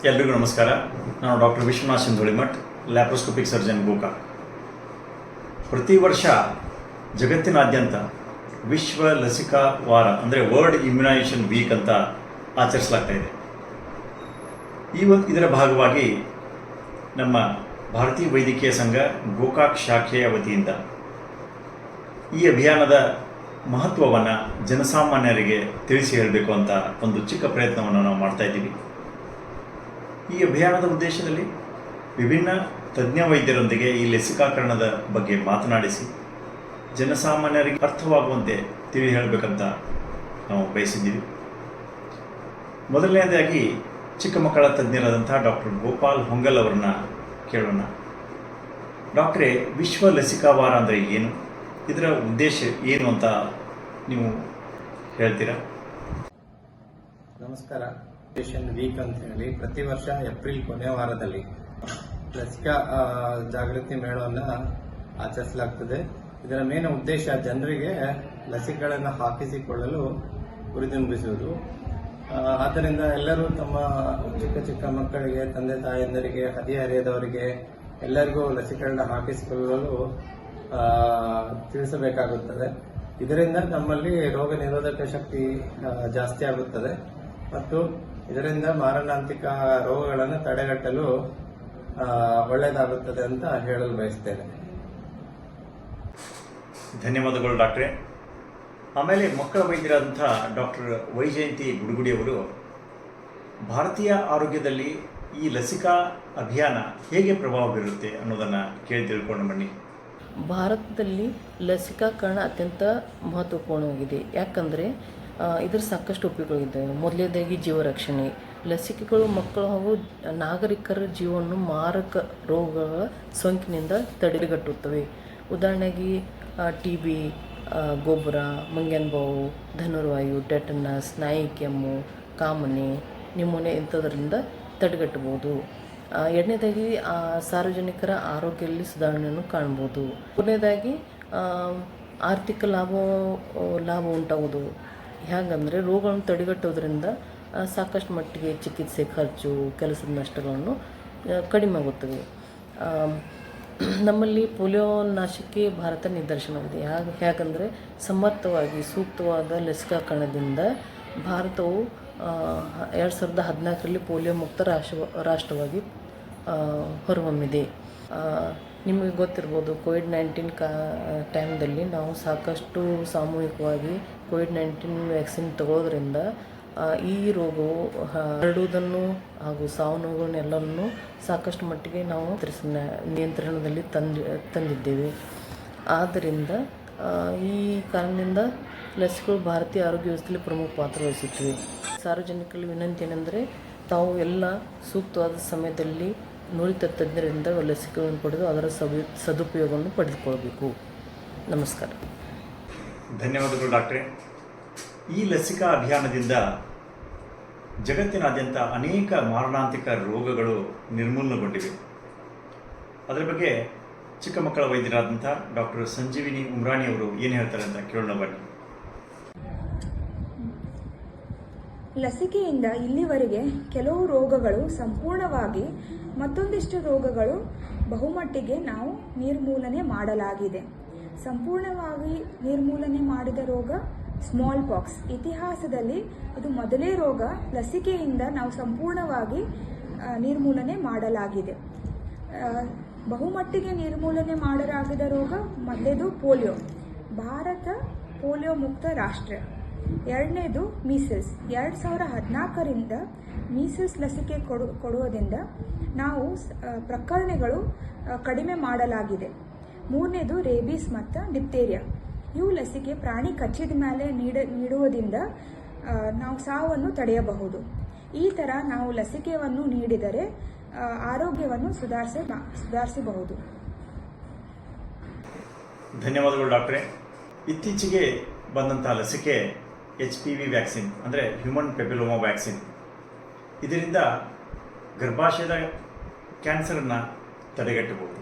ಎಲ್ರಿಗೂ ನಮಸ್ಕಾರ. ನಾನು doctor Vishwanath Sindholimath, laparoscopic surgeon Gokak. ಪ್ರತಿ ವರ್ಷ ಜಗತ್ತಿನಾದ್ಯಂತ ವಿಶ್ವ ಲಸಿಕಾ ವಾರ ಅಂದರೆ ವರ್ಲ್ಡ್ ಇಮ್ಯುನೈಸೇಷನ್ ವೀಕ್ ಅಂತ ಆಚರಿಸಲಾಗ್ತಾ ಇದೆ. ಇದರ ಭಾಗವಾಗಿ ನಮ್ಮ ಭಾರತೀಯ ವೈದ್ಯಕೀಯ ಸಂಘ ಗೋಕಾಕ್ ಶಾಖೆಯ ವತಿಯಿಂದ ಈ ಅಭಿಯಾನದ ಮಹತ್ವವನ್ನು ಜನಸಾಮಾನ್ಯರಿಗೆ ತಿಳಿಸಿ ಹೇಳಬೇಕು ಅಂತ ಒಂದು ಚಿಕ್ಕ ಪ್ರಯತ್ನವನ್ನು ನಾವು ಮಾಡ್ತಾ ಇದ್ದೀವಿ. ಈ ಅಭಿಯಾನದ ಉದ್ದೇಶದಲ್ಲಿ ವಿಭಿನ್ನ ತಜ್ಞ ವೈದ್ಯರೊಂದಿಗೆ ಈ ಲಸಿಕಾಕರಣದ ಬಗ್ಗೆ ಮಾತನಾಡಿಸಿ ಜನಸಾಮಾನ್ಯರಿಗೆ ಅರ್ಥವಾಗುವಂತೆ ತಿಳಿ ಹೇಳಬೇಕಂತ ನಾವು ಬಯಸಿದ್ದೀವಿ. ಮೊದಲನೇದಾಗಿ ಚಿಕ್ಕ ಮಕ್ಕಳ ತಜ್ಞರಾದಂಥ ಡಾಕ್ಟರ್ ಗೋಪಾಲ್ ಹೊಂಗಲ್ ಅವರನ್ನ ಕೇಳೋಣ. ಡಾಕ್ಟ್ರೇ, ವಿಶ್ವ ಲಸಿಕಾ ವಾರ ಅಂದರೆ ಏನು, ಇದರ ಉದ್ದೇಶ ಏನು ಅಂತ ನೀವು ಹೇಳ್ತೀರಾ? ನಮಸ್ಕಾರ. ವೀಕ್ ಅಂತ ಹೇಳಿ ಪ್ರತಿ ವರ್ಷ ಏಪ್ರಿಲ್ ಕೊನೆಯ ವಾರದಲ್ಲಿ ಲಸಿಕಾ ಜಾಗೃತಿ ಮೇಳವನ್ನು ಆಚರಿಸಲಾಗ್ತದೆ. ಇದರ ಮೇನ್ ಉದ್ದೇಶ ಜನರಿಗೆ ಲಸಿಕೆಗಳನ್ನು ಹಾಕಿಸಿಕೊಳ್ಳಲು ಹುರಿದುಂಬಿಸುವುದು. ಆದ್ದರಿಂದ ಎಲ್ಲರೂ ತಮ್ಮ ಚಿಕ್ಕ ಚಿಕ್ಕ ಮಕ್ಕಳಿಗೆ, ತಂದೆ ತಾಯಂದರಿಗೆ, ಹದಿಹರೆಯದವರಿಗೆ ಎಲ್ಲರಿಗೂ ಲಸಿಕೆಗಳನ್ನ ಹಾಕಿಸಿಕೊಳ್ಳಲು ತಿಳಿಸಬೇಕಾಗುತ್ತದೆ. ಇದರಿಂದ ನಮ್ಮಲ್ಲಿ ರೋಗ ನಿರೋಧಕ ಶಕ್ತಿ ಜಾಸ್ತಿ ಆಗುತ್ತದೆ ಮತ್ತು ಇದರಿಂದ ಮಾರಣಾಂತಿಕ ರೋಗಗಳನ್ನು ತಡೆಗಟ್ಟಲು ಒಳ್ಳೆಯದಾಗುತ್ತದೆ ಅಂತ ಹೇಳಲು ಬಯಸ್ತೇನೆ. ಧನ್ಯವಾದಗಳು ಡಾಕ್ಟ್ರೇ. ಆಮೇಲೆ ಮಕ್ಕಳ ವೈದ್ಯರಾದಂಥ ಡಾಕ್ಟರ್ ವೈಜಯಂತಿ ಗುಡುಗುಡಿಯವರು ಭಾರತೀಯ ಆರೋಗ್ಯದಲ್ಲಿ ಈ ಲಸಿಕಾ ಅಭಿಯಾನ ಹೇಗೆ ಪ್ರಭಾವ ಬೀರುತ್ತೆ ಅನ್ನೋದನ್ನು ಕೇಳಿ ತಿಳ್ಕೊಂಡು ಬನ್ನಿ. ಭಾರತದಲ್ಲಿ ಲಸಿಕಾಕರಣ ಅತ್ಯಂತ ಮಹತ್ವಪೂರ್ಣವಾಗಿದೆ. ಯಾಕಂದರೆ ಇದರ ಸಾಕಷ್ಟು ಉಪಯೋಗಗಳಿದ್ದಾವೆ. ಮೊದಲನೇದಾಗಿ ಜೀವರಕ್ಷಣೆ. ಲಸಿಕೆಗಳು ಮಕ್ಕಳು ಹಾಗೂ ನಾಗರಿಕರ ಜೀವವನ್ನು ಮಾರಕ ರೋಗಗಳ ಸೋಂಕಿನಿಂದ ತಡೆಗಟ್ಟುತ್ತವೆ. ಉದಾಹರಣೆಗೆ TB, ಗೊಬ್ಬರ, ಮಂಗನಬಾವು, ಧನುರ್ವಾಯು, ಟೆಟನಸ್, ನಾಯಿ ಕೆಮ್ಮು, ಕಾಮನೆ, ನಿಮೋನಿಯಾ ಇಂಥದ್ರಿಂದ ತಡೆಗಟ್ಟಬಹುದು. ಎರಡನೇದಾಗಿ ಸಾರ್ವಜನಿಕರ ಆರೋಗ್ಯದಲ್ಲಿ ಸುಧಾರಣೆಯನ್ನು ಕಾಣ್ಬೋದು. ಮೂರನೇದಾಗಿ ಆರ್ಥಿಕ ಲಾಭ ಉಂಟಾಗುವುದು. ಹೇಗಂದರೆ ರೋಗಗಳನ್ನು ತಡೆಗಟ್ಟೋದ್ರಿಂದ ಸಾಕಷ್ಟು ಮಟ್ಟಿಗೆ ಚಿಕಿತ್ಸೆ ಖರ್ಚು, ಕೆಲಸದ ನಷ್ಟಗಳನ್ನು ಕಡಿಮೆ ಆಗುತ್ತವೆ. ನಮ್ಮಲ್ಲಿ ಪೋಲಿಯೋ ನಾಶಕ್ಕೆ ಭಾರತ ನಿದರ್ಶನವಿದೆ. ಹೇಗಂದರೆ ಸಮರ್ಥವಾಗಿ ಸೂಕ್ತವಾದ ಲಸಿಕಾಕರಣದಿಂದ ಭಾರತವು 2014ರಲ್ಲಿ ಪೋಲಿಯೋ ಮುಕ್ತ ರಾಷ್ಟ್ರವಾಗಿ ಹೊರಹೊಮ್ಮಿದೆ. ನಿಮಗೆ ಗೊತ್ತಿರ್ಬೋದು, ಕೋವಿಡ್-19 ಟೈಮ್ದಲ್ಲಿ ನಾವು ಸಾಕಷ್ಟು ಸಾಮೂಹಿಕವಾಗಿ ಕೋವಿಡ್-19 ವ್ಯಾಕ್ಸಿನ್ ತಗೊಳ್ಳೋದ್ರಿಂದ ಈ ರೋಗವು ಹರಡುವುದನ್ನು ಹಾಗೂ ಸಾವು ನೋವುಗಳನ್ನೆಲ್ಲವನ್ನು ಸಾಕಷ್ಟು ಮಟ್ಟಿಗೆ ನಾವು ನಿಯಂತ್ರಣದಲ್ಲಿ ತಂದಿದ್ದೇವೆ. ಆದ್ದರಿಂದ ಈ ಕಾರಣದಿಂದ ಲಸಿಕೆಗಳು ಭಾರತೀಯ ಆರೋಗ್ಯ ವ್ಯವಸ್ಥೆಯಲ್ಲಿ ಪ್ರಮುಖ ಪಾತ್ರ ವಹಿಸುತ್ತವೆ. ಸಾರ್ವಜನಿಕರಲ್ಲಿ ವಿನಂತಿ ಏನೆಂದರೆ ತಾವು ಎಲ್ಲ ಸೂಕ್ತವಾದ ಸಮಯದಲ್ಲಿ ನುರಿತ ತಜ್ಞರಿಂದ ಲಸಿಕೆಗಳನ್ನು ಪಡೆದು ಅದರ ಸದುಪಯೋಗವನ್ನು ಪಡೆದುಕೊಳ್ಳಬೇಕು. ನಮಸ್ಕಾರ. ಧನ್ಯವಾದಗಳು ಡಾಕ್ಟ್ರೇ. ಈ ಲಸಿಕಾ ಅಭಿಯಾನದಿಂದ ಜಗತ್ತಿನಾದ್ಯಂತ ಅನೇಕ ಮಾರಣಾಂತಿಕ ರೋಗಗಳು ನಿರ್ಮೂಲನೆಗೊಂಡಿವೆ. ಅದರ ಬಗ್ಗೆ ಚಿಕ್ಕ ಮಕ್ಕಳ ವೈದ್ಯರಾದಂಥ ಡಾಕ್ಟರ್ ಸಂಜೀವಿನಿ ಉಮ್ರಾಣಿ ಅವರು ಏನು ಹೇಳ್ತಾರೆ ಅಂತ ಕೇಳೋಣ ಬನ್ನಿ. ಲಸಿಕೆಯಿಂದ ಇಲ್ಲಿವರೆಗೆ ಕೆಲವು ರೋಗಗಳು ಸಂಪೂರ್ಣವಾಗಿ, ಮತ್ತೊಂದಿಷ್ಟು ರೋಗಗಳು ಬಹುಮಟ್ಟಿಗೆ ನಾವು ನಿರ್ಮೂಲನೆ ಮಾಡಲಾಗಿದೆ. ಸಂಪೂರ್ಣವಾಗಿ ನಿರ್ಮೂಲನೆ ಮಾಡಿದ ರೋಗ ಸ್ಮಾಲ್ ಪಾಕ್ಸ್. ಇತಿಹಾಸದಲ್ಲಿ ಇದು ಮೊದಲೇ ರೋಗ ಲಸಿಕೆಯಿಂದ ನಾವು ಸಂಪೂರ್ಣವಾಗಿ ನಿರ್ಮೂಲನೆ ಮಾಡಲಾಗಿದೆ. ಬಹುಮಟ್ಟಿಗೆ ನಿರ್ಮೂಲನೆ ಮಾಡಲಾಗಿದ ರೋಗ ಮೊದಲೇದು ಪೋಲಿಯೋ. ಭಾರತ ಪೋಲಿಯೋ ಮುಕ್ತ ರಾಷ್ಟ್ರ. ಎರಡನೇದು ಮೀಸಲ್ಸ್. 2014ರಿಂದ ಮೀಸಲ್ಸ್ ಲಸಿಕೆ ಕೊಡುವುದರಿಂದ ನಾವು ಪ್ರಕರಣಗಳು ಕಡಿಮೆ ಮಾಡಲಾಗಿದೆ. ಮೂರನೇದು ರೇಬೀಸ್ ಮತ್ತು ಡಿಪ್ತೇರಿಯಾ. ಇವು ಲಸಿಕೆ ಪ್ರಾಣಿ ಕಚ್ಚಿದ ಮೇಲೆ ನೀಡುವುದರಿಂದ ನಾವು ಸಾವನ್ನು ತಡೆಯಬಹುದು. ಈ ಥರ ನಾವು ಲಸಿಕೆಯನ್ನು ನೀಡಿದರೆ ಆರೋಗ್ಯವನ್ನು ಸುಧಾರಿಸಬಹುದು. ಧನ್ಯವಾದಗಳು ಡಾಕ್ಟ್ರೇ. ಇತ್ತೀಚೆಗೆ ಬಂದಂಥ ಲಸಿಕೆ HPV ವ್ಯಾಕ್ಸಿನ್ ಅಂದರೆ ಹ್ಯೂಮನ್ ಪೆಪಿಲೋಮಾ ವ್ಯಾಕ್ಸಿನ್. ಇದರಿಂದ ಗರ್ಭಾಶಯದ ಕ್ಯಾನ್ಸರನ್ನು ತಡೆಗಟ್ಟಬಹುದು,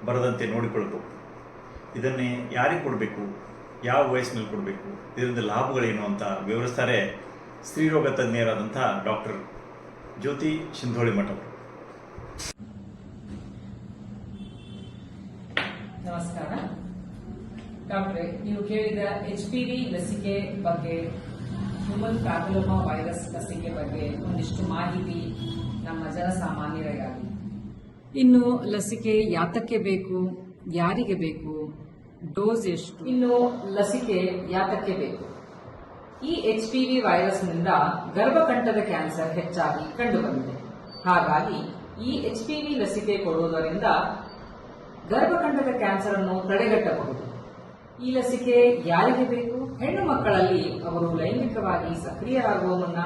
ಬರದಂತೆ ನೋಡಿಕೊಳ್ಳಬಹುದು. ಇದನ್ನೇ ಯಾರಿಗೆ ಕೊಡಬೇಕು, ಯಾವ ವಯಸ್ಸಿನಲ್ಲಿ ಕೊಡಬೇಕು, ಇದರಿಂದ ಲಾಭಗಳೇನು ಅಂತ ವಿವರಿಸ್ತಾರೆ ಸ್ತ್ರೀರೋಗ ತಜ್ಞರಾದಂಥ ಡಾಕ್ಟರ್ ಜ್ಯೋತಿ ಶಿಂಧೋಳಿ ಮಠ ಅವರು. ನಮಸ್ಕಾರ ಡಾಕ್ಟ್ರೆ, ನೀವು ಕೇಳಿದ HPV ಲಸಿಕೆ ಬಗ್ಗೆ, ಹ್ಯೂಮನ್ ಪ್ಯಾಪಿಲೋಮಾ ವೈರಸ್ ಲಸಿಕೆ ಬಗ್ಗೆ ಒಂದಿಷ್ಟು ಮಾಹಿತಿ ನಮ್ಮ ಜನಸಾಮಾನ್ಯರಿಗಾಗಿ. ಇನ್ನು ಲಸಿಕೆ ಯಾತಕ್ಕೆ ಬೇಕು, ಯಾರಿಗೆ ಬೇಕು, ಡೋಸ್ ಎಷ್ಟು, ಇನ್ನು ಲಸಿಕೆ ಯಾತಕ್ಕೆ ಬೇಕು. ಈ HPV ವೈರಸ್ನಿಂದ ಗರ್ಭಕಂಠದ ಕ್ಯಾನ್ಸರ್ ಹೆಚ್ಚಾಗಿ ಕಂಡುಬಂದಿದೆ. ಹಾಗಾಗಿ ಈ HPV ಲಸಿಕೆ ಕೊಡುವುದರಿಂದ ಗರ್ಭಕಂಠದ ಕ್ಯಾನ್ಸರ್ ಅನ್ನು ತಡೆಗಟ್ಟಬಹುದು. ಈ ಲಸಿಕೆ ಯಾರಿಗೆ ಬೇಕು? ಹೆಣ್ಣು ಮಕ್ಕಳಲ್ಲಿ ಅವರು ಲೈಂಗಿಕವಾಗಿ ಸಕ್ರಿಯರಾಗುವ ಮುನ್ನ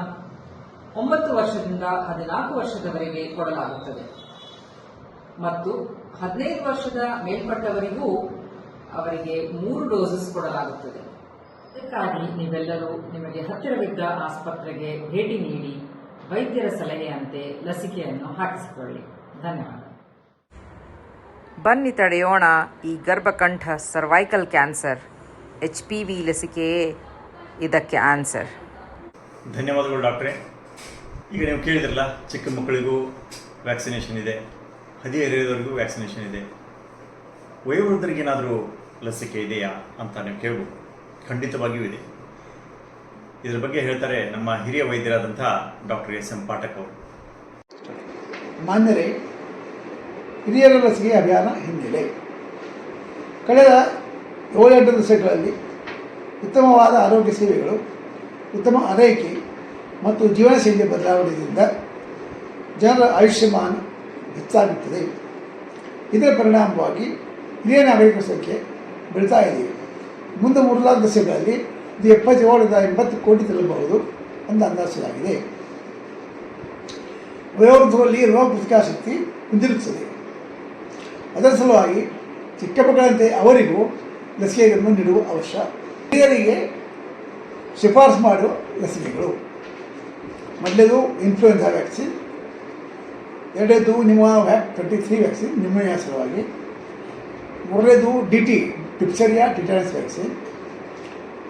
9 ವರ್ಷದಿಂದ 14 ವರ್ಷದವರೆಗೆ ಕೊಡಲಾಗುತ್ತದೆ ಮತ್ತು 15 ವರ್ಷದ ಮೇಲ್ಪಟ್ಟವರಿಗೂ ಅವರಿಗೆ 3 ಡೋಸಸ್ ಕೊಡಲಾಗುತ್ತದೆ. ಇದಕ್ಕಾಗಿ ನೀವೆಲ್ಲರೂ ನಿಮಗೆ ಹತ್ತಿರವಿದ್ದ ಆಸ್ಪತ್ರೆಗೆ ಭೇಟಿ ನೀಡಿ ವೈದ್ಯರ ಸಲಹೆಯಂತೆ ಲಸಿಕೆಯನ್ನು ಹಾಕಿಸಿಕೊಳ್ಳಿ. ಧನ್ಯವಾದ. ಬನ್ನಿ ತಡೆಯೋಣ ಈ ಗರ್ಭಕಂಠ ಸರ್ವೈಕಲ್ ಕ್ಯಾನ್ಸರ್. HPV ಲಸಿಕೆಯೇ ಇದಕ್ಕೆ ಆನ್ಸರ್. ಧನ್ಯವಾದಗಳು ಡಾಕ್ಟ್ರೇ. ಈಗ ನೀವು ಕೇಳಿದ್ರಲ್ಲ, ಚಿಕ್ಕ ಮಕ್ಕಳಿಗೂ ವ್ಯಾಕ್ಸಿನೇಷನ್ ಇದೆ, ಹದಿಹರೆಯದವರಿಗೂ ವ್ಯಾಕ್ಸಿನೇಷನ್ ಇದೆ. ವಯೋವೃದ್ಧರಿಗೇನಾದರೂ ಲಸಿಕೆ ಇದೆಯಾ ಅಂತ ನೀವು ಕೇಳ್ಬೋದು. ಖಂಡಿತವಾಗಿಯೂ ಇದೆ. ಇದರ ಬಗ್ಗೆ ಹೇಳ್ತಾರೆ ನಮ್ಮ ಹಿರಿಯ ವೈದ್ಯರಾದಂಥ ಡಾಕ್ಟರ್ SM ಪಾಠಕ್ ಅವರು. ಮಾನ್ಯರೇ, ಹಿರಿಯರ ಲಸಿಕೆ ಅಭಿಯಾನ ಹಿನ್ನೆಲೆ ಕಳೆದ 7-8 ದಶಕಗಳಲ್ಲಿ ಉತ್ತಮವಾದ ಆರೋಗ್ಯ ಸೇವೆಗಳು, ಉತ್ತಮ ಆರೈಕೆ ಮತ್ತು ಜೀವನಶೈಲಿಯ ಬದಲಾವಣೆಯಿಂದ ಜನರ ಆಯುಷ್ಯಮಾನ ಹೆಚ್ಚಾಗುತ್ತದೆ. ಇದರ ಪರಿಣಾಮವಾಗಿ ಹಿರಿಯ ನಾಗರಿಕರ ಸಂಖ್ಯೆ ಬೆಳೀತಾ ಇದೆ. ಮುಂದೆ 3-4 ದಶಕಗಳಲ್ಲಿ ಇದು 77-80 ಕೋಟಿ ತಲುಪಬಹುದು ಎಂದು ಅಂದಾಜಿಸಲಾಗಿದೆ. ವಯೋವೃದ್ಧರಲ್ಲಿ ರೋಗ ಪ್ರತಿಕಾರ ಶಕ್ತಿ ಹೊಂದಿರುತ್ತದೆ. ಅದರ ಸಲುವಾಗಿ ಚಿಕ್ಕ ಮಕ್ಕಳಂತೆ ಅವರಿಗೂ ಲಸಿಕೆಗಳನ್ನು ನೀಡುವ ಅವಶ್ಯ. ಹಿರಿಯರಿಗೆ ಶಿಫಾರಸು ಮಾಡುವ ಲಸಿಕೆಗಳು: ಮೊದಲೇದು ಇನ್ಫ್ಲೂಯೆನ್ಸಾ ವ್ಯಾಕ್ಸಿನ್, ಎರಡನೇದು ನಿಮೋವ್ಯಾಕ್ 33 ವ್ಯಾಕ್ಸಿನ್ ನಿಮೋನಿಯಾ ಸಲುವಾಗಿ, ಮೂರನೇದು DT ಡಿಪ್ಸೆರಿಯಾ ಟಿಟಾನಸ್ ವ್ಯಾಕ್ಸಿನ್,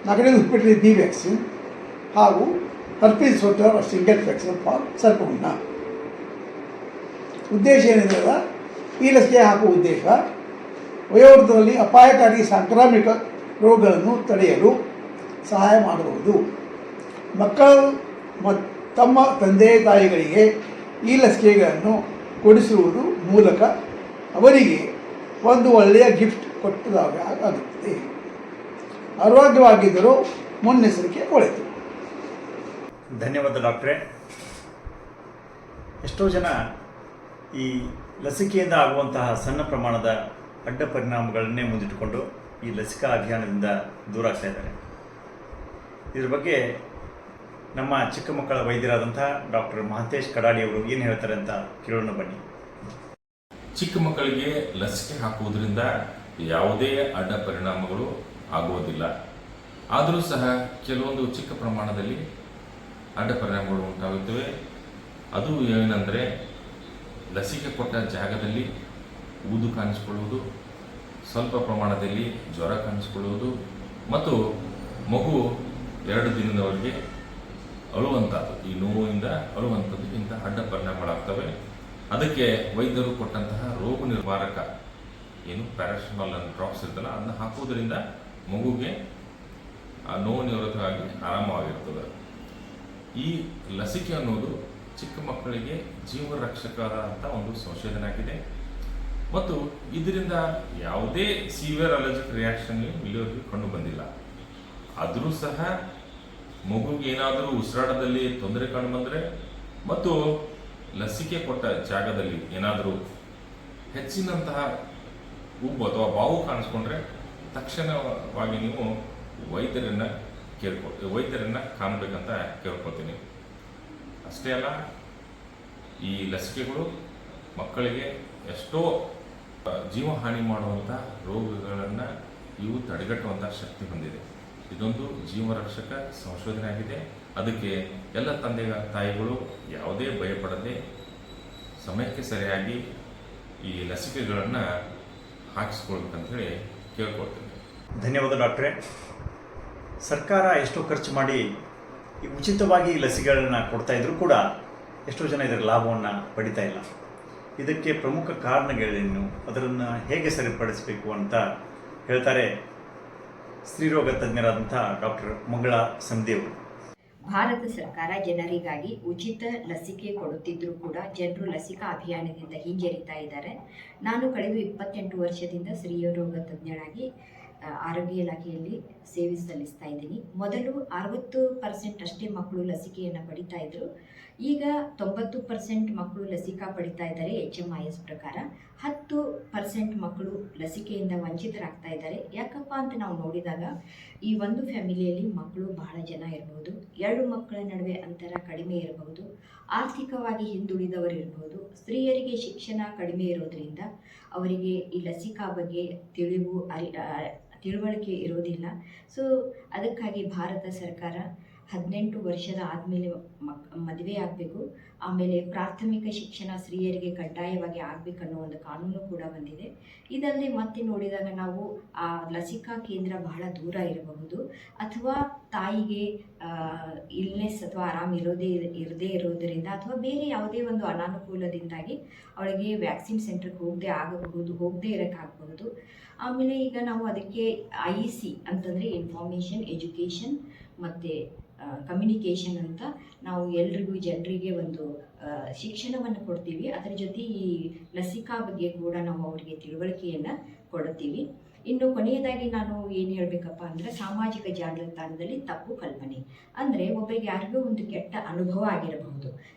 ನಾಲ್ಕನೇದು ಹೆಪಟೈಟಿಸ್ B ವ್ಯಾಕ್ಸಿನ್ ಹಾಗೂ ಹರ್ಪೀಸ್ ಸೋಟರ್ ಸಿಂಗಲ್ ವ್ಯಾಕ್ಸಿನ್ ಫಾರ್ ಸರ್ಪಹುಣ್ಣ. ಉದ್ದೇಶ ಏನಿದೆ? ಈ ಲಸಿಕೆ ಹಾಕುವ ಉದ್ದೇಶ ವಯೋವೃದ್ಧರಲ್ಲಿ ಅಪಾಯಕಾರಿ ಸಾಂಕ್ರಾಮಿಕ ರೋಗಗಳನ್ನು ತಡೆಯಲು ಸಹಾಯ ಮಾಡಬಹುದು. ಮಕ್ಕಳು ತಮ್ಮ ತಂದೆ ತಾಯಿಗಳಿಗೆ ಈ ಲಸಿಕೆಗಳನ್ನು ಕೊಡಿಸುವುದು ಮೂಲಕ ಅವರಿಗೆ ಒಂದು ಒಳ್ಳೆಯ ಗಿಫ್ಟ್ ಕೊಟ್ಟದಾಗ ಆಗುತ್ತದೆ. ಆರೋಗ್ಯವಾಗಿದ್ದರೂ ಮುನ್ನೆಚ್ಚರಿಕೆ ಒಳಿತು. ಧನ್ಯವಾದ ಡಾಕ್ಟ್ರೇ. ಎಷ್ಟೋ ಜನ ಈ ಲಸಿಕೆಯಿಂದ ಆಗುವಂತಹ ಸಣ್ಣ ಪ್ರಮಾಣದ ಅಡ್ಡ ಪರಿಣಾಮಗಳನ್ನೇ ಮುಂದಿಟ್ಟುಕೊಂಡು ಈ ಲಸಿಕಾ ಅಭಿಯಾನದಿಂದ ದೂರ ಆಗ್ತಾ ಇದ್ದಾರೆ. ಇದ್ರ ಬಗ್ಗೆ ನಮ್ಮ ಚಿಕ್ಕ ಮಕ್ಕಳ ವೈದ್ಯರಾದಂಥ ಡಾಕ್ಟರ್ ಮಹಂತೇಶ್ ಕಡಾಡಿ ಅವರು ಏನು ಹೇಳ್ತಾರೆ ಅಂತ ಕೇಳೋಣ ಬನ್ನಿ. ಚಿಕ್ಕ ಮಕ್ಕಳಿಗೆ ಲಸಿಕೆ ಹಾಕುವುದರಿಂದ ಯಾವುದೇ ಅಡ್ಡ ಪರಿಣಾಮಗಳು ಆಗುವುದಿಲ್ಲ. ಆದರೂ ಸಹ ಕೆಲವೊಂದು ಚಿಕ್ಕ ಪ್ರಮಾಣದಲ್ಲಿ ಅಡ್ಡ ಪರಿಣಾಮಗಳು ಉಂಟಾಗುತ್ತವೆ. ಅದು ಏನೆಂದರೆ, ಲಸಿಕೆ ಕೊಟ್ಟ ಜಾಗದಲ್ಲಿ ಊದು ಕಾಣಿಸಿಕೊಳ್ಳುವುದು, ಸ್ವಲ್ಪ ಪ್ರಮಾಣದಲ್ಲಿ ಜ್ವರ ಕಾಣಿಸಿಕೊಳ್ಳುವುದು ಮತ್ತು ಮಗು 2 ದಿನದವರೆಗೆ ಅಳುವಂಥದ್ದು, ಈ ನೋವಿಂದ ಅಳುವಂಥದ್ದು, ಇಂಥ ಅಡ್ಡ ಪರಿಣಾಮಗಳಾಗ್ತವೆ. ಅದಕ್ಕೆ ವೈದ್ಯರು ಕೊಟ್ಟಂತಹ ರೋಗ ನಿವಾರಕ ಏನು ಪ್ಯಾರಾಸಿಟಮಾಲ್ ಡ್ರಾಪ್ಸ್ ಇರ್ತಲ್ಲ, ಅದನ್ನು ಹಾಕುವುದರಿಂದ ಮಗುಗೆ ಆ ನೋವು ನಿವಾರಕವಾಗಿ ಆರಾಮವಾಗಿರ್ತದೆ. ಈ ಲಸಿಕೆ ಅನ್ನೋದು ಚಿಕ್ಕ ಮಕ್ಕಳಿಗೆ ಜೀವ ರಕ್ಷಕವಾದಂಥ ಒಂದು ಸಂಶೋಧನೆ ಆಗಿದೆ ಮತ್ತು ಇದರಿಂದ ಯಾವುದೇ ಸಿವಿಯರ್ ಅಲರ್ಜಿಕ್ ರಿಯಾಕ್ಷನ್ ಇಲ್ಲಿವರೆಗೂ ಕಂಡು ಬಂದಿಲ್ಲ. ಆದರೂ ಸಹ ಮಗುಗೆ ಏನಾದರೂ ಉಸಿರಾಟದಲ್ಲಿ ತೊಂದರೆ ಕಂಡು ಬಂದರೆ ಮತ್ತು ಲಸಿಕೆ ಕೊಟ್ಟ ಜಾಗದಲ್ಲಿ ಏನಾದರೂ ಹೆಚ್ಚಿನಂತಹ ಉಬ್ಬು ಅಥವಾ ಬಾವು ಕಾಣಿಸ್ಕೊಂಡ್ರೆ ತಕ್ಷಣವಾಗಿ ನೀವು ವೈದ್ಯರನ್ನ ಕಾಣಬೇಕಂತ ಕೇಳ್ಕೊತೀನಿ. ಅಷ್ಟೇ ಅಲ್ಲ, ಈ ಲಸಿಕೆಗಳು ಮಕ್ಕಳಿಗೆ ಎಷ್ಟೋ ಜೀವಹಾನಿ ಮಾಡುವಂಥ ರೋಗಗಳನ್ನು ಇವು ತಡೆಗಟ್ಟುವಂಥ ಶಕ್ತಿ ಹೊಂದಿದೆ. ಇದೊಂದು ಜೀವರಕ್ಷಕ ಸಂಶೋಧನೆ ಆಗಿದೆ. ಅದಕ್ಕೆ ಎಲ್ಲ ತಂದೆ ತಾಯಿಗಳು ಯಾವುದೇ ಭಯಪಡದೆ ಸಮಯಕ್ಕೆ ಸರಿಯಾಗಿ ಈ ಲಸಿಕೆಗಳನ್ನು ಹಾಕಿಸ್ಕೊಳ್ಬೇಕಂತ ಹೇಳಿ ಕೇಳ್ಕೊಳ್ತೀನಿ. ಧನ್ಯವಾದ ಡಾಕ್ಟ್ರೇ. ಸರ್ಕಾರ ಎಷ್ಟೋ ಖರ್ಚು ಮಾಡಿ ಈ ಉಚಿತವಾಗಿ ಲಸಿಕೆಗಳನ್ನು ಕೊಡ್ತಾ ಇದ್ರು ಕೂಡ ಎಷ್ಟೋ ಜನ ಇದರ ಲಾಭವನ್ನು ಪಡಿತಾ ಇಲ್ಲ. ಇದಕ್ಕೆ ಪ್ರಮುಖ ಕಾರಣಗಳೇನು, ಅದನ್ನು ಹೇಗೆ ಸರಿಪಡಿಸಬೇಕು ಅಂತ ಹೇಳ್ತಾರೆ ಸ್ತ್ರೀರೋಗ ತಜ್ಞರಾದಂಥ ಡಾಕ್ಟರ್ ಮಂಗಳಾ ಸಂದೇವ್. ಭಾರತ ಸರ್ಕಾರ ಜನರಿಗಾಗಿ ಉಚಿತ ಲಸಿಕೆ ಕೊಡುತ್ತಿದ್ದರೂ ಕೂಡ ಜನರು ಲಸಿಕಾ ಅಭಿಯಾನದಿಂದ ಹಿಂಜರಿತಾ ಇದ್ದಾರೆ. ನಾನು ಕಳೆದ 28 ವರ್ಷದಿಂದ ಸ್ತ್ರೀರೋಗ ತಜ್ಞರಾಗಿ ಆರೋಗ್ಯ ಇಲಾಖೆಯಲ್ಲಿ ಸೇವೆ ಸಲ್ಲಿಸ್ತಾ ಇದ್ದೀನಿ. ಮೊದಲು 60% ಅಷ್ಟೇ ಮಕ್ಕಳು ಲಸಿಕೆಯನ್ನು ಪಡಿತಾ ಇದ್ದರು. ಈಗ 90% ಮಕ್ಕಳು ಲಸಿಕಾ ಪಡಿತಾ ಇದ್ದಾರೆ. HMIS ಪ್ರಕಾರ 10% ಮಕ್ಕಳು ಲಸಿಕೆಯಿಂದ ವಂಚಿತರಾಗ್ತಾ ಇದ್ದಾರೆ. ಯಾಕಪ್ಪ ಅಂತ ನಾವು ನೋಡಿದಾಗ ಈ ಒಂದು ಫ್ಯಾಮಿಲಿಯಲ್ಲಿ ಮಕ್ಕಳು ಬಹಳ ಜನ ಇರಬಹುದು, 2 ಮಕ್ಕಳ ನಡುವೆ ಅಂತರ ಕಡಿಮೆ ಇರಬಹುದು, ಆರ್ಥಿಕವಾಗಿ ಹಿಂದುಳಿದವರು ಇರಬಹುದು, ಸ್ತ್ರೀಯರಿಗೆ ಶಿಕ್ಷಣ ಕಡಿಮೆ ಇರೋದ್ರಿಂದ ಅವರಿಗೆ ಈ ಲಸಿಕಾ ಬಗ್ಗೆ ತಿಳುವಳಿಕೆ ಇರೋದಿಲ್ಲ. ಸೊ ಅದಕ್ಕಾಗಿ ಭಾರತ ಸರ್ಕಾರ 18 ವರ್ಷದ ಆದಮೇಲೆ ಮದುವೆ ಆಗಬೇಕು, ಆಮೇಲೆ ಪ್ರಾಥಮಿಕ ಶಿಕ್ಷಣ ಸ್ತ್ರೀಯರಿಗೆ ಕಡ್ಡಾಯವಾಗಿ ಆಗಬೇಕನ್ನೋ ಒಂದು ಕಾನೂನು ಕೂಡ ಬಂದಿದೆ. ಇದಲ್ಲದೆ ಮತ್ತೆ ನೋಡಿದಾಗ ನಾವು ಆ ಲಸಿಕಾ ಕೇಂದ್ರ ಬಹಳ ದೂರ ಇರಬಹುದು, ಅಥವಾ ತಾಯಿಗೆ ಇಲ್ನೆಸ್ ಅಥವಾ ಆರಾಮ್ ಇರದೇ ಇರೋದರಿಂದ ಅಥವಾ ಬೇರೆ ಯಾವುದೇ ಒಂದು ಅನಾನುಕೂಲದಿಂದಾಗಿ ಅವಳಿಗೆ ವ್ಯಾಕ್ಸಿನ್ ಸೆಂಟ್ರಿಗೆ ಹೋಗದೇ ಇರೋಕ್ಕಾಗಬಹುದು. ಆಮೇಲೆ ಈಗ ನಾವು ಅದಕ್ಕೆ IEC ಅಂತಂದರೆ ಇನ್ಫಾರ್ಮೇಷನ್ ಎಜುಕೇಷನ್ ಮತ್ತು ಕಮ್ಯುನಿಕೇಷನ್ ಅಂತ ನಾವು ಎಲ್ರಿಗೂ ಜನರಿಗೆ ಒಂದು ಶಿಕ್ಷಣವನ್ನು ಕೊಡ್ತೀವಿ. ಅದರ ಜೊತೆ ಈ ಲಸಿಕಾ ಬಗ್ಗೆ ಕೂಡ ನಾವು ಅವರಿಗೆ ತಿಳುವಳಿಕೆಯನ್ನು ಕೊಡುತ್ತೀವಿ. ಇನ್ನು ಕೊನೆಯದಾಗಿ ನಾನು ಏನು ಹೇಳಬೇಕಪ್ಪ ಅಂದರೆ ಸಾಮಾಜಿಕ ಜಾಲತಾಣದಲ್ಲಿ ತಪ್ಪು ಕಲ್ಪನೆ ಅಂದರೆ ಒಬ್ಬರಿಗೆ ಯಾರಿಗೂ ಒಂದು ಕೆಟ್ಟ ಅನುಭವ ಆಗಿರಬಹುದು.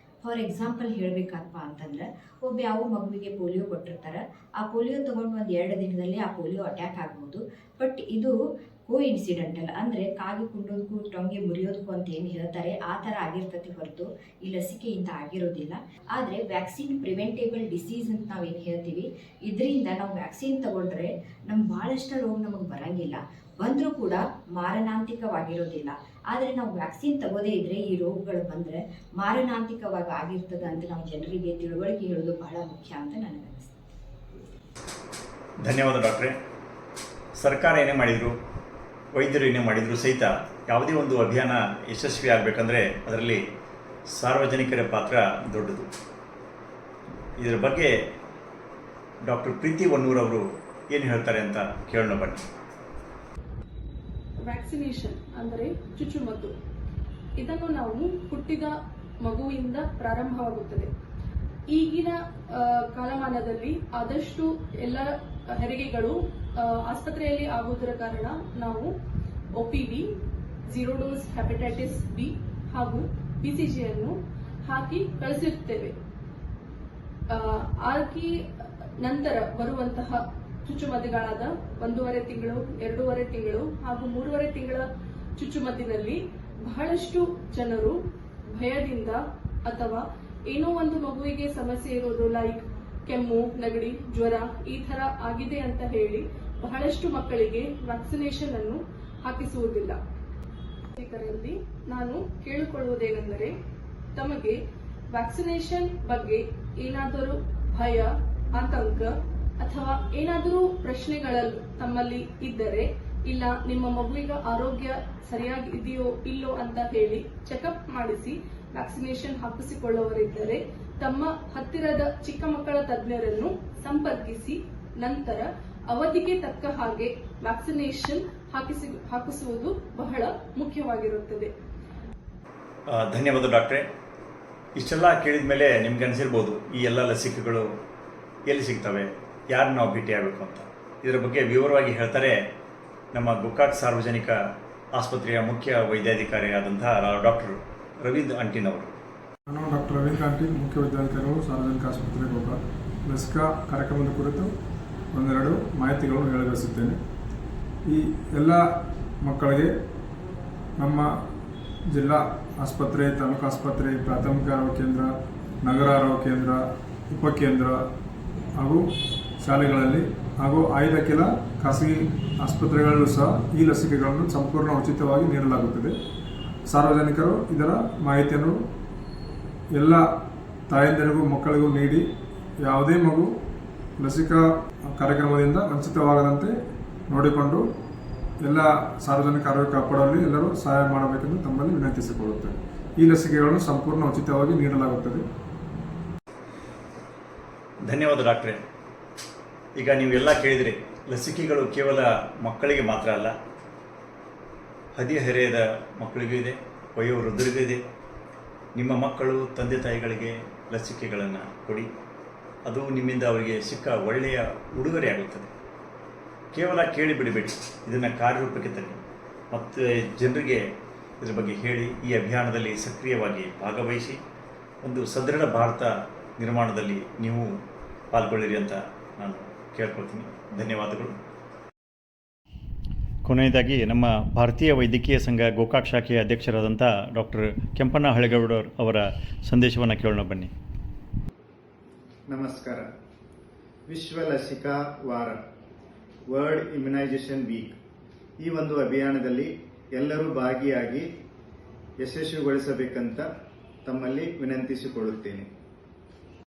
ಫಾರ್ ಎಕ್ಸಾಂಪಲ್ ಹೇಳಬೇಕಪ್ಪ ಅಂತಂದ್ರೆ ಯಾವ ಮಗುವಿಗೆ ಪೋಲಿಯೋ ಕೊಟ್ಟಿರ್ತಾರೆ, ಆ ಪೋಲಿಯೋ ತೊಗೊಂಡು 1-2 ದಿನದಲ್ಲಿ ಆ ಪೋಲಿಯೋ ಅಟ್ಯಾಕ್ ಆಗ್ಬೋದು. ಬಟ್ ಇದು ಇನ್ಸಿಡೆಂಟಲ್ ಅಂದರೆ ಕಾಗಿ ಕುಂಡೋದಕ್ಕೂ ಟೊಂಗೆ ಮುರಿಯೋದಕ್ಕೂ ಅಂತ ಏನು ಹೇಳ್ತಾರೆ ಆ ಥರ ಆಗಿರ್ತದೆ ಹೊರತು ಈ ಲಸಿಕೆಯಿಂದ ಆಗಿರೋದಿಲ್ಲ. ಆದರೆ ವ್ಯಾಕ್ಸಿನ್ ಪ್ರಿವೆಂಟೇಬಲ್ ಡಿಸೀಸ್ ಅಂತ ನಾವೇನು ಹೇಳ್ತೀವಿ, ಇದರಿಂದ ನಾವು ವ್ಯಾಕ್ಸಿನ್ ತಗೊಂಡ್ರೆ ಭಾಳಷ್ಟು ರೋಗ ನಮಗೆ ಬರೋಂಗಿಲ್ಲ, ಬಂದರೂ ಕೂಡ ಮಾರಣಾಂತಿಕವಾಗಿರೋದಿಲ್ಲ. ಆದರೆ ನಾವು ವ್ಯಾಕ್ಸಿನ್ ತಗೋದೇ ಇದ್ದರೆ ಈ ರೋಗಗಳು ಬಂದರೆ ಮಾರಣಾಂತಿಕವಾಗಿ ಆಗಿರ್ತದೆ ಅಂತ ನಾವು ಜನರಿಗೆ ತಿಳುವಳಿಕೆ ಹೇಳೋದು ಬಹಳ ಮುಖ್ಯ ಅಂತ ನನಗೆ ಅನಿಸ್ತದೆ. ಧನ್ಯವಾದ ಡಾಕ್ಟ್ರೇ. ಸರ್ಕಾರ ಏನೇ ಮಾಡಿದರು, ವೈದ್ಯರು ಏನೇ ಮಾಡಿದರೂ ಸಹಿತ ಯಾವುದೇ ಒಂದು ಅಭಿಯಾನ ಯಶಸ್ವಿ ಆಗಬೇಕಂದ್ರೆ ಅದರಲ್ಲಿ ಸಾರ್ವಜನಿಕರ ಪಾತ್ರ ದೊಡ್ಡದು. ಇದರ ಬಗ್ಗೆ ಡಾಕ್ಟರ್ ಪ್ರೀತಿ ವನ್ನೂರ್ ಅವರು ಏನು ಹೇಳ್ತಾರೆ ಅಂತ ಕೇಳೋಣ ಬನ್ನಿ. ವ್ಯಾಕ್ಸಿನೇಷನ್ ಅಂದರೆ ಚುಚ್ಚುಮದ್ದು. ಇದನ್ನು ನಾವು ಹುಟ್ಟಿದ ಮಗುವಿಂದ ಪ್ರಾರಂಭವಾಗುತ್ತದೆ. ಈಗಿನ ಕಾಲಮಾನದಲ್ಲಿ ಆದಷ್ಟು ಎಲ್ಲ ಹೆರಿಗೆಗಳು ಆಸ್ಪತ್ರೆಯಲ್ಲಿ ಆಗುವುದರ ಕಾರಣ ನಾವು OPV, 0 ಡೋಸ್ ಹೆಪಟೈಟಿಸ್ B ಹಾಗೂ BCG ಅನ್ನು ಹಾಕಿ ಕಳಿಸಿರುತ್ತೇವೆ. ಆಗಿ ನಂತರ ಬರುವಂತಹ ಚುಚ್ಚುಮದ್ದುಗಳಾದ 1.5 ತಿಂಗಳು, 2.5 ತಿಂಗಳು ಹಾಗೂ 3.5 ತಿಂಗಳ ಚುಚ್ಚುಮದ್ದಿನಲ್ಲಿ ಬಹಳಷ್ಟು ಜನರು ಭಯದಿಂದ ಅಥವಾ ಏನೋ ಒಂದು ಮಗುವಿಗೆ ಸಮಸ್ಯೆ ಇರೋದು, ಲೈಕ್ ಕೆಮ್ಮು, ನೆಗಡಿ, ಜ್ವರ ಈ ತರ ಆಗಿದೆ ಅಂತ ಹೇಳಿ ಬಹಳಷ್ಟು ಮಕ್ಕಳಿಗೆ ವ್ಯಾಕ್ಸಿನೇಷನ್ ಅನ್ನು ಹಾಕಿಸುವುದಿಲ್ಲ. ನಾನು ಕೇಳಿಕೊಳ್ಳುವುದೇನೆಂದರೆ, ತಮಗೆ ವ್ಯಾಕ್ಸಿನೇಷನ್ ಬಗ್ಗೆ ಏನಾದರೂ ಭಯ, ಆತಂಕ ಅಥವಾ ಏನಾದರೂ ಪ್ರಶ್ನೆಗಳಲ್ಲಿ ತಮ್ಮಲ್ಲಿ ಇದ್ದರೆ, ಇಲ್ಲ ನಿಮ್ಮ ಮಗುವಿನ ಆರೋಗ್ಯ ಸರಿಯಾಗಿ ಇದೆಯೋ ಇಲ್ಲೋ ಅಂತ ಹೇಳಿ ಚೆಕಪ್ ಮಾಡಿಸಿ ವ್ಯಾಕ್ಸಿನೇಷನ್ ಹಾಕಿಸಿಕೊಳ್ಳುವವರಿದ್ದರೆ ತಮ್ಮ ಹತ್ತಿರದ ಚಿಕ್ಕ ಮಕ್ಕಳ ತಜ್ಞರನ್ನು ಸಂಪರ್ಕಿಸಿ ನಂತರ ಅವಧಿಗೆ ತಕ್ಕ ಹಾಗೆ ವ್ಯಾಕ್ಸಿನೇಷನ್ ಹಾಕಿಸುವುದು ಬಹಳ ಮುಖ್ಯವಾಗಿರುತ್ತದೆ. ಧನ್ಯವಾದ ಡಾಕ್ಟ್ರೇ. ಇಷ್ಟೆಲ್ಲ ಕೇಳಿದ ಮೇಲೆ ನಿಮ್ಗೆ ಅನಿಸಿರ್ಬೋದು ಈ ಎಲ್ಲ ಲಸಿಕೆಗಳು ಎಲ್ಲಿ ಸಿಗ್ತವೆ, ಯಾರು ನಾವು ಭೇಟಿಯಾಗಬೇಕು ಅಂತ. ಇದರ ಬಗ್ಗೆ ವಿವರವಾಗಿ ಹೇಳ್ತಾರೆ ನಮ್ಮ ಗೋಕಾಕ್ ಸಾರ್ವಜನಿಕ ಆಸ್ಪತ್ರೆಯ ಮುಖ್ಯ ವೈದ್ಯಾಧಿಕಾರಿಯಾದಂತಹ ಡಾಕ್ಟರ್ ರವೀಂದ್ರ ಅಂಟಿನ್ ಅವರು. ನಾನು ಡಾಕ್ಟರ್ ರವೀಂದ್ರ ಅಂಟಿನ್, ಮುಖ್ಯ ವೈದ್ಯಾಧಿಕಾರಿಗಳು, ಸಾರ್ವಜನಿಕ ಆಸ್ಪತ್ರೆ ಗೋಕಾಕ್. ಲಸಿಕಾ ಕಾರ್ಯಕ್ರಮದ ಕುರಿತು ಒಂದೆರಡು ಮಾಹಿತಿಗಳನ್ನು ಹೇಳಬಯಸುತ್ತೇನೆ. ಈ ಎಲ್ಲ ಮಕ್ಕಳಿಗೆ ನಮ್ಮ ಜಿಲ್ಲಾ ಆಸ್ಪತ್ರೆ, ತಾಲೂಕು ಆಸ್ಪತ್ರೆ, ಪ್ರಾಥಮಿಕ ಆರೋಗ್ಯ ಕೇಂದ್ರ, ನಗರ ಆರೋಗ್ಯ ಕೇಂದ್ರ, ಉಪಕೇಂದ್ರ ಹಾಗೂ ಶಾಲೆಗಳಲ್ಲಿ ಹಾಗೂ ಆಯ್ದ ಕೆಲ ಖಾಸಗಿ ಆಸ್ಪತ್ರೆಗಳಲ್ಲೂ ಸಹ ಈ ಲಸಿಕೆಗಳನ್ನು ಸಂಪೂರ್ಣ ಉಚಿತವಾಗಿ ನೀಡಲಾಗುತ್ತದೆ. ಸಾರ್ವಜನಿಕರು ಇದರ ಮಾಹಿತಿಯನ್ನು ಎಲ್ಲ ತಾಯಂದಿರಿಗೂ ಮಕ್ಕಳಿಗೂ ನೀಡಿ ಯಾವುದೇ ಮಗು ಲಸಿಕಾ ಕಾರ್ಯಕ್ರಮದಿಂದ ವಂಚಿತವಾಗದಂತೆ ನೋಡಿಕೊಂಡು ಎಲ್ಲ ಸಾರ್ವಜನಿಕ ಆರೋಗ್ಯ ಕಾಪಾಡುವಲ್ಲಿ ಎಲ್ಲರೂ ಸಹಾಯ ಮಾಡಬೇಕೆಂದು ತಮ್ಮಲ್ಲಿ ವಿನಂತಿಸಿಕೊಳ್ಳುತ್ತೇವೆ. ಈ ಲಸಿಕೆಗಳನ್ನು ಸಂಪೂರ್ಣ ಉಚಿತವಾಗಿ ನೀಡಲಾಗುತ್ತದೆ. ಧನ್ಯವಾದ ಡಾಕ್ಟ್ರೇ. ಈಗ ನೀವೆಲ್ಲ ಕೇಳಿದಿರಿ, ಲಸಿಕೆಗಳು ಕೇವಲ ಮಕ್ಕಳಿಗೆ ಮಾತ್ರ ಅಲ್ಲ, ಹದಿಹರೆಯದ ಮಕ್ಕಳಿಗೂ ಇದೆ, ವಯೋವೃದ್ಧರಿಗೂ ಇದೆ. ನಿಮ್ಮ ಮಕ್ಕಳು ತಂದೆ ತಾಯಿಗಳಿಗೆ ಲಸಿಕೆಗಳನ್ನು ಕೊಡಿ. ಅದು ನಿಮ್ಮಿಂದ ಅವರಿಗೆ ಸಿಕ್ಕ ಒಳ್ಳೆಯ ಉಡುಗೊರೆ ಆಗುತ್ತದೆ. ಕೇವಲ ಕೇಳಿ ಬಿಡಬೇಡಿ, ಇದನ್ನು ಕಾರ್ಯರೂಪಕ್ಕೆ ತನ್ನಿ ಮತ್ತು ಜನರಿಗೆ ಇದರ ಬಗ್ಗೆ ಹೇಳಿ. ಈ ಅಭಿಯಾನದಲ್ಲಿ ಸಕ್ರಿಯವಾಗಿ ಭಾಗವಹಿಸಿ ಒಂದು ಸದೃಢ ಭಾರತ ನಿರ್ಮಾಣದಲ್ಲಿ ನೀವು ಪಾಲ್ಗೊಳ್ಳಿರಿ ಅಂತ ನಾನು ಕೇಳ್ಕೊಳ್ತೀನಿ. ಧನ್ಯವಾದಗಳು. ಕೊನೆಯದಾಗಿ ನಮ್ಮ ಭಾರತೀಯ ವೈದ್ಯಕೀಯ ಸಂಘ ಗೋಕಾಕ್ ಶಾಖೆಯ ಅಧ್ಯಕ್ಷರಾದಂಥ ಡಾಕ್ಟರ್ ಕೆಂಪಣ್ಣ ಹಳೆಗೌಡರ್ ಅವರ ಸಂದೇಶವನ್ನು ಕೇಳೋಣ ಬನ್ನಿ. ನಮಸ್ಕಾರ. ವಿಶ್ವ ಲಸಿಕಾ ವಾರ, ವರ್ಲ್ಡ್ ಇಮ್ಯುನೈಸೇಷನ್ ವೀಕ್, ಈ ಒಂದು ಅಭಿಯಾನದಲ್ಲಿ ಎಲ್ಲರೂ ಭಾಗಿಯಾಗಿ ಯಶಸ್ವಿಗೊಳಿಸಬೇಕಂತ ತಮ್ಮಲ್ಲಿ ವಿನಂತಿಸಿಕೊಳ್ಳುತ್ತೇನೆ.